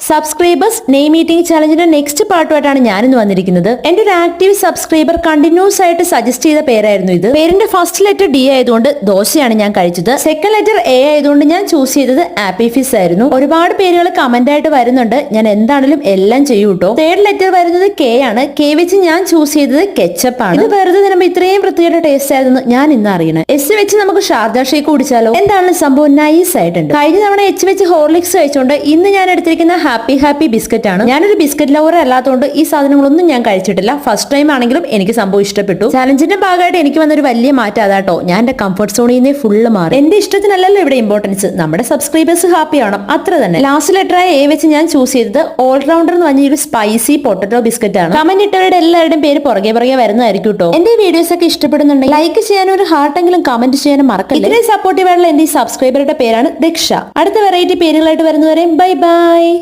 Subscribers നെയ് meeting ചലഞ്ചിന്റെ next പാർട്ടുമായിട്ടാണ് ഞാനിന്ന് വന്നിരിക്കുന്നത്. എന്റെ ഒരു ആക്റ്റീവ് സബ്സ്ക്രൈബർ കണ്ടിന്യൂസ് ആയിട്ട് സജസ്റ്റ് ചെയ്ത പേരായിരുന്നു ഇത്. പേരിന്റെ ഫസ്റ്റ് ലെറ്റർ ഡി ആയതുകൊണ്ട് ദോശയാണ് ഞാൻ കഴിച്ചത്. സെക്കൻഡ് ലെറ്റർ എ ആയതുകൊണ്ട് ഞാൻ ചൂസ് ചെയ്തത് ആപ്പി ഫിസ് ആയിരുന്നു. ഒരുപാട് പേരുകൾ കമന്റ് ആയിട്ട് വരുന്നുണ്ട്. ഞാൻ എന്താണെങ്കിലും എല്ലാം ചെയ്യൂ കേട്ടോ. തേർഡ് ലെറ്റർ വരുന്നത് കെ ആണ്. കെ വെച്ച് ഞാൻ ചൂസ് ചെയ്തത് കെച്ചപ്പ് ആണ്. ഇത് വെറുതെ തരുമ്പോൾ ഇത്രയും പ്രത്യേക ടേസ്റ്റ് ആയിരുന്നു ഞാൻ ഇന്ന് അറിയണേ. എസ് വെച്ച് നമുക്ക് ഷാർജ ഷേക്ക് കുടിച്ചാലോ? എന്താണ് സംഭവം? നൈസ് ആയിട്ടുണ്ട്. കഴിഞ്ഞ തവണ എച്ച് വെച്ച് ഹോർലിക്സ് കഴിച്ചുകൊണ്ട് ഇന്ന് ഞാൻ എടുത്തിരിക്കുന്ന ഹാപ്പി ബിസ്ക്കറ്റ് ആണ്. ഞാനൊരു ബിസ്ക്കറ്റ് ലവർ അല്ലാത്തതുകൊണ്ട് ഈ സാധനങ്ങളൊന്നും ഞാൻ കഴിച്ചിട്ടില്ല. ഫസ്റ്റ് ടൈം ആണെങ്കിലും എനിക്ക് സംഭവം ഇഷ്ടപ്പെട്ടു. ചാലഞ്ചിന്റെ ഭാഗമായിട്ട് എനിക്ക് വന്നൊരു വലിയ മാറ്റം അതാട്ടോ. ഞാൻ എന്റെ കംഫർട്ട് സോണിൽ നിന്ന് ഫുള്ള് മാറി. എന്റെ ഇഷ്ടത്തിനല്ലല്ലോ ഇവിടെ ഇമ്പോർട്ടൻസ്, നമ്മുടെ സബ്സ്ക്രൈബേഴ്സ് ഹാപ്പി ആവണം, അത്ര തന്നെ. ലാസ്റ്റ് ലെറ്ററായ എ വെച്ച് ഞാൻ ചൂസ് ചെയ്തത് ഓൾറൗണ്ടർ എന്ന് പറഞ്ഞ ഒരു സ്പൈസി പൊട്ടറ്റോ ബിസ്ക്കറ്റ് ആണ്. കമന്റ് ഇട്ടവരുടെ എല്ലാവരുടെയും പേര് പുറകെ വരുന്നതായിരിക്കും കേട്ടോ. എന്റെ വീഡിയോസ് ഒക്കെ ഇഷ്ടപ്പെടുന്നുണ്ടെങ്കിൽ ലൈക്ക് ചെയ്യാനും ഒരു ഹാർട്ടെങ്കിലും കമന്റ് ചെയ്യാനും മറക്കല്ലേ. ഇത്രയും സപ്പോർട്ടീവ് ആയിട്ടുള്ള എന്റെ ഈ സബ്സ്ക്രൈബറുടെ പേരാണ് ദക്ഷ. അടുത്ത വെറൈറ്റി പേരുകളായിട്ട് വരുന്നവരെയും ബൈ ബൈ.